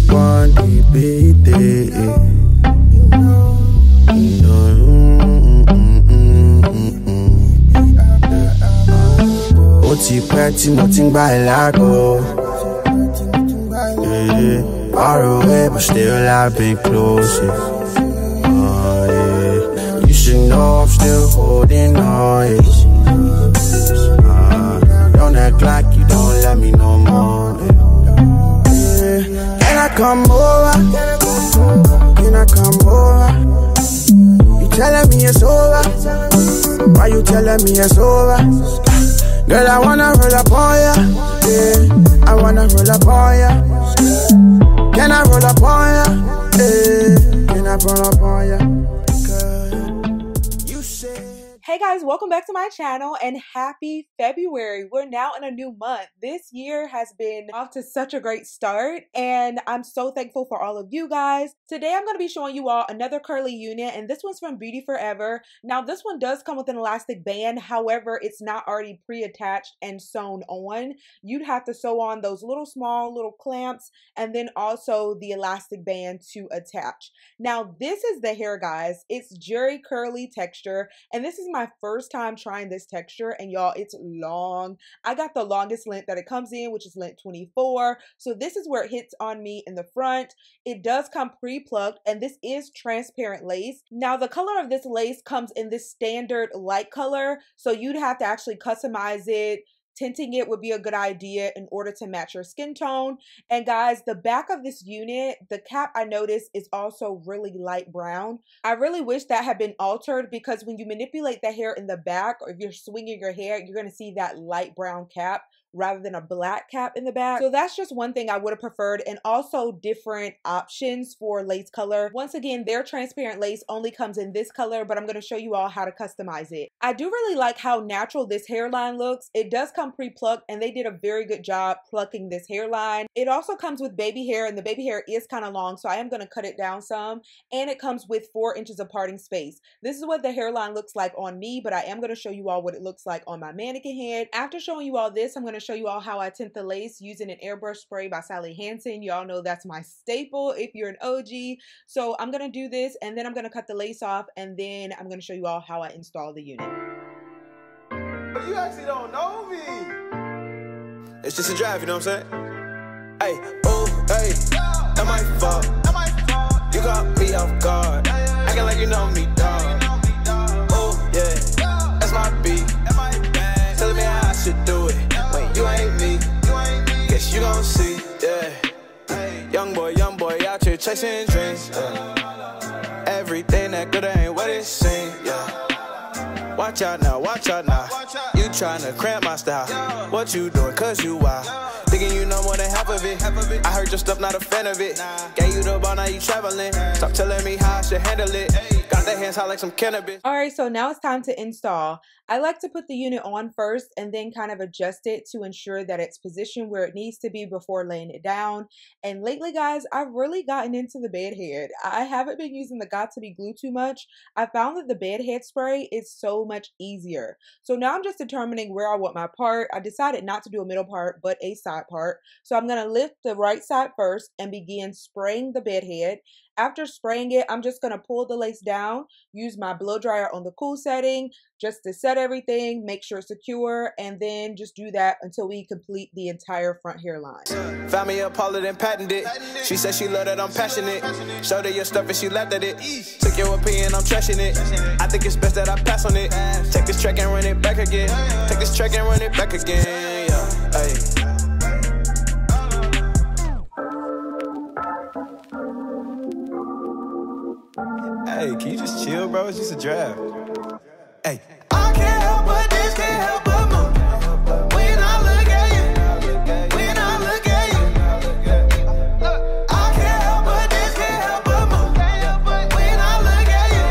one DBD. Ó ti pẹ́ tí mo ti ń gbá ẹ lágbo. Far away, but still I've been close. You should know I'm still holding on. Don't act like you don't let me no more. Can I come over? Can I come over? You telling me it's over? Why you telling me it's over? Girl, I wanna roll up on ya. Yeah, I wanna roll up on ya. Can I roll up on ya? Yeah, can I roll up on ya? Hey guys, welcome back to my channel and happy February. We're now in a new month. This year has been off to such a great start and I'm so thankful for all of you guys. Today I'm going to be showing you all another curly unit and this one's from Beauty Forever. Now this one does come with an elastic band, however it's not already pre-attached and sewn on. You'd have to sew on those small little clamps and then also the elastic band to attach. Now this is the hair, guys. It's Jerry curly texture and this is my first time trying this texture and y'all, it's long. I got the longest length that it comes in, which is length 24. So this is where it hits on me in the front. It does come pre-plucked and this is transparent lace. Now the color of this lace comes in this standard light color, so you'd have to actually customize it. Tinting it would be a good idea in order to match your skin tone. And guys, the back of this unit, the cap I noticed is also really light brown. I really wish that had been altered because when you manipulate the hair in the back or if you're swinging your hair, you're going to see that light brown cap rather than a black cap in the back. So that's just one thing I would have preferred, and also different options for lace color. Once again, their transparent lace only comes in this color, but I'm going to show you all how to customize it. I do really like how natural this hairline looks. It does come pre-plucked and they did a very good job plucking this hairline. It also comes with baby hair and the baby hair is kind of long, so I am going to cut it down some, and it comes with 4 inches of parting space. This is what the hairline looks like on me, but I am going to show you all what it looks like on my mannequin head. After showing you all this, I'm going to show you all how I tint the lace using an airbrush spray by Sally Hansen. Y'all know that's my staple if you're an OG. So I'm going to do this and then I'm going to cut the lace off and then I'm going to show you all how I install the unit. You actually don't know me. It's just a drive, you know what I'm saying? Hey, oh, hey, that my fault. You caught me off guard. Acting like you know me, dog. Oh, yeah, that's my beat. Telling me how I should do it. Wait, you ain't me. Guess you gon' see, yeah. Young boy out here chasing dreams. Yeah. Everything that good ain't what it seems, yeah. Watch out now, watch out now. You tryna cramp my style. What you doing, cause you wild. Thinking you know more than half of it. I heard your stuff, not a fan of it. Gave you the ball, now you traveling. Stop telling me how I should handle it. Got the hands hot like some cannabis. Alright, so now it's time to install. I like to put the unit on first and then kind of adjust it to ensure that it's positioned where it needs to be before laying it down. And lately, guys, I've really gotten into the bed head. I haven't been using the Got2b glue too much. I found that the bed head spray is so much easier. So now I'm just determining where I want my part. I decided not to do a middle part, but a side part. So I'm going to lift the right side first and begin spraying the bed head. After spraying it, I'm just going to pull the lace down, use my blow dryer on the cool setting just to set everything, make sure it's secure, and then just do that until we complete the entire front hairline. Found me a Paula then patented. She said she loved that I'm passionate. Showed her your stuff and she laughed at it. Took your opinion, I'm trashing it. I think it's best that I pass on it. Take this track and run it back again. Take this track and run it back again. Yeah, hey. Hey, can you just chill, bro? It's just a draft. Hey. I can't help but this, can't help but move. When I look at you, when I look at you. I can't help but this, can't help but move. When I look at you,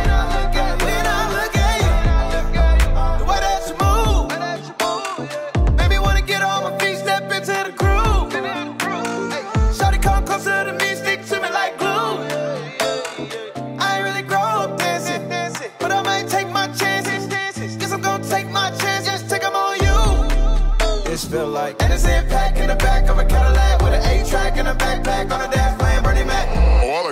when I look at you. The way that you move, made me wanna get on my feet, step into the groove. Shawty come closer to me, stick to me like glue. I ain't really grow up dancing, but I might take my chances.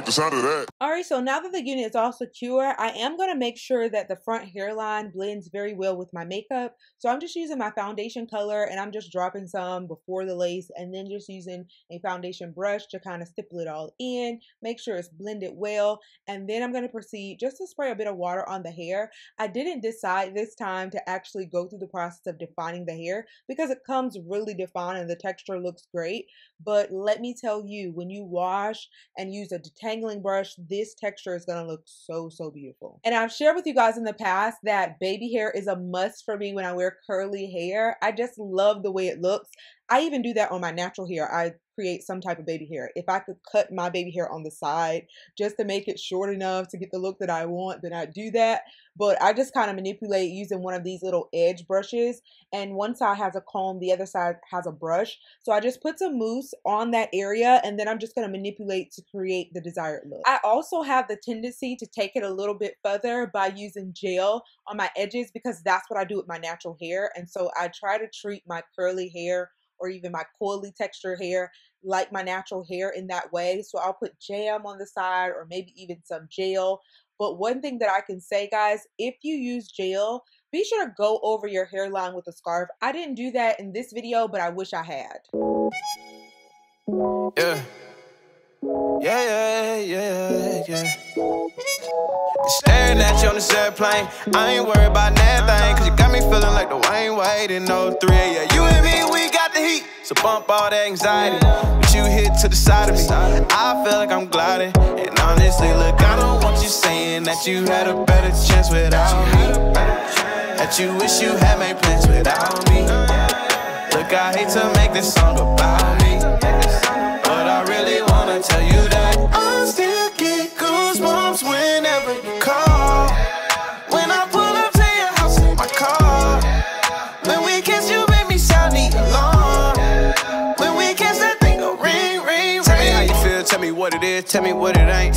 like the sound of that. Alright, so now that the unit is all secure, I am going to make sure that the front hairline blends very well with my makeup. So I'm just using my foundation color and I'm just dropping some before the lace and then just using a foundation brush to kind of stipple it all in, make sure it's blended well, and then I'm going to proceed just to spray a bit of water on the hair. I didn't decide this time to actually go through the process of defining the hair because it comes really defined and the texture looks great, but let me tell you, when you wash and use a detangling brush, this texture is going to look so beautiful. And I've shared with you guys in the past that baby hair is a must for me when I wear curly hair. I just love the way it looks. I even do that on my natural hair. I create some type of baby hair. If I could cut my baby hair on the side just to make it short enough to get the look that I want, then I'd do that. But I just kind of manipulate using one of these little edge brushes, and one side has a comb, the other side has a brush. So I just put some mousse on that area and then I'm just going to manipulate to create the desired look. I also have the tendency to take it a little bit further by using gel on my edges because that's what I do with my natural hair. And so I try to treat my curly hair or even my coily texture hair like my natural hair in that way. So I'll put jam on the side or maybe even some gel. But one thing that I can say, guys, if you use gel, be sure to go over your hairline with a scarf. I didn't do that in this video, but I wish I had. Yeah. Staring at you on this airplane, I ain't worried about nothing, cause you got me feeling like the Wayne Wade in 03. Yeah, you and me, we got the heat, so bump all that anxiety. But you hit to the side of me, I feel like I'm gliding. And honestly, look, I don't want you saying that you had a better chance without me, that you wish you had made plans without me. Look, I hate to make this song about me, but I really wanna tell you that I still get goosebumps whenever you call. When I pull up to your house in my car, when we kiss, you make me sound the alarm. When we kiss, that thing go ring, ring, ring. Tell me how you feel, tell me what it is, tell me what it ain't.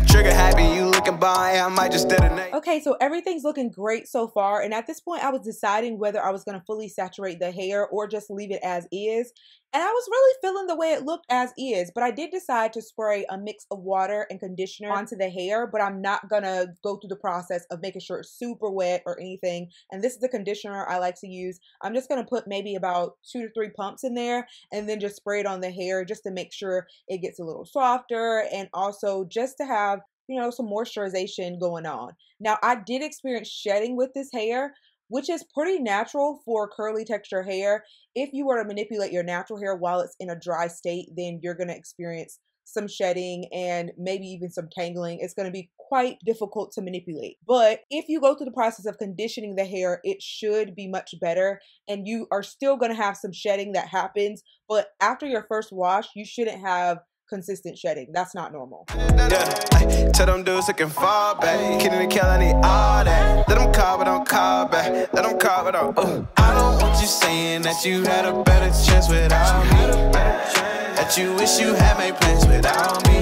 Trigger happy, you looking by, I might just detonate. Okay, so everything's looking great so far, and at this point I was deciding whether I was going to fully saturate the hair or just leave it as is. And I was really feeling the way it looked as is, but I did decide to spray a mix of water and conditioner onto the hair, but I'm not gonna go through the process of making sure it's super wet or anything. And this is the conditioner I like to use. I'm just gonna put maybe about 2 to 3 pumps in there and then just spray it on the hair just to make sure it gets a little softer and also just to have, you know, some moisturization going on. Now, I did experience shedding with this hair, which is pretty natural for curly texture hair. If you were to manipulate your natural hair while it's in a dry state, then you're going to experience some shedding and maybe even some tangling. It's going to be quite difficult to manipulate. But if you go through the process of conditioning the hair, it should be much better. And you are still going to have some shedding that happens. But after your first wash, you shouldn't have consistent shedding. That's not normal. Yeah, tell them dudes they can fall back. Kidding and kill, I need all that. Let them call, but don't call back. Let them call, but don't. I don't want you saying that you had a better chance without me, that you wish you had made plans without me.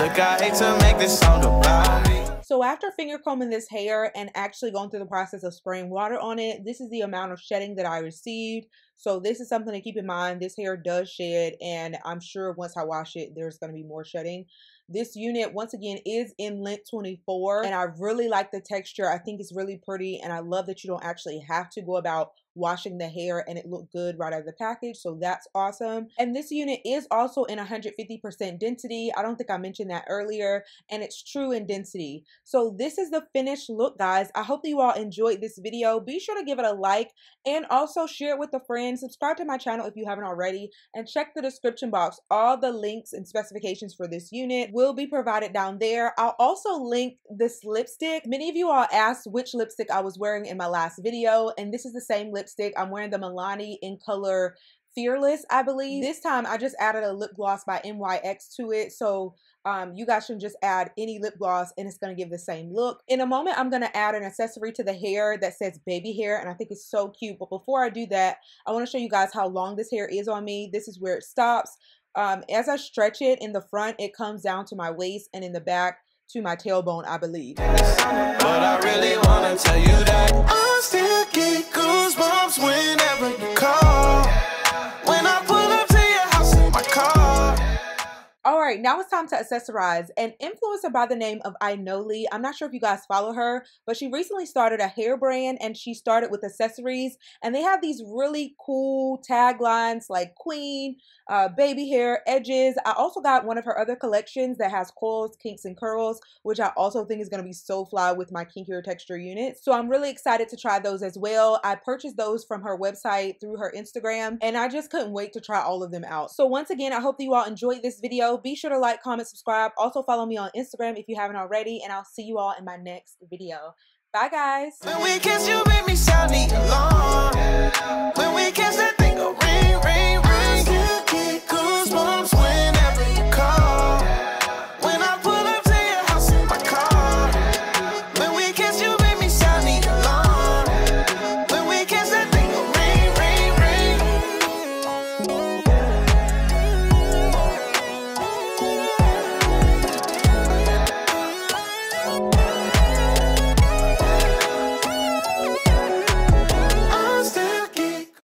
Look, I hate to make this song about me. So after finger combing this hair and actually going through the process of spraying water on it, this is the amount of shedding that I received. So this is something to keep in mind. This hair does shed, and I'm sure once I wash it, there's going to be more shedding. This unit, once again, is in length 24, and I really like the texture. I think it's really pretty, and I love that you don't actually have to go about washing the hair and it looked good right out of the package. So that's awesome. And this unit is also in 150% density. I don't think I mentioned that earlier, and it's true in density. So this is the finished look, guys. I hope that you all enjoyed this video. Be sure to give it a like and also share it with a friend. Subscribe to my channel if you haven't already, and check the description box. All the links and specifications for this unit will be provided down there. I'll also link this lipstick. Many of you all asked which lipstick I was wearing in my last video, and this is the same lipstick. I'm wearing the Milani in color Fearless, I believe. This time I just added a lip gloss by NYX to it, so you guys should just add any lip gloss and it's going to give the same look. In a moment, I'm going to add an accessory to the hair that says baby hair, and I think it's so cute. But before I do that, I want to show you guys how long this hair is on me. This is where it stops. As I stretch it in the front, it comes down to my waist, and in the back to my tailbone, I believe. But I really want to tell you that I still get goosebumps whenever you call. When I pull up to your house in my car. All right, now it's time to accessorize. An influencer by the name of Inoli, I'm not sure if you guys follow her, but she recently started a hair brand and she started with accessories, and they have these really cool taglines like queen, baby hair, edges. I also got one of her other collections that has coils, kinks, and curls, which I also think is going to be so fly with my kinkier texture units. So I'm really excited to try those as well. I purchased those from her website through her Instagram, and I just couldn't wait to try all of them out. So once again, I hope that you all enjoyed this video. Be sure to like, comment, subscribe. Also follow me on Instagram if you haven't already, and I'll see you all in my next video. Bye, guys. When we kiss, you make me sound the alarm. When we kiss, that thing go ring, ring, ring. You get goosebumps when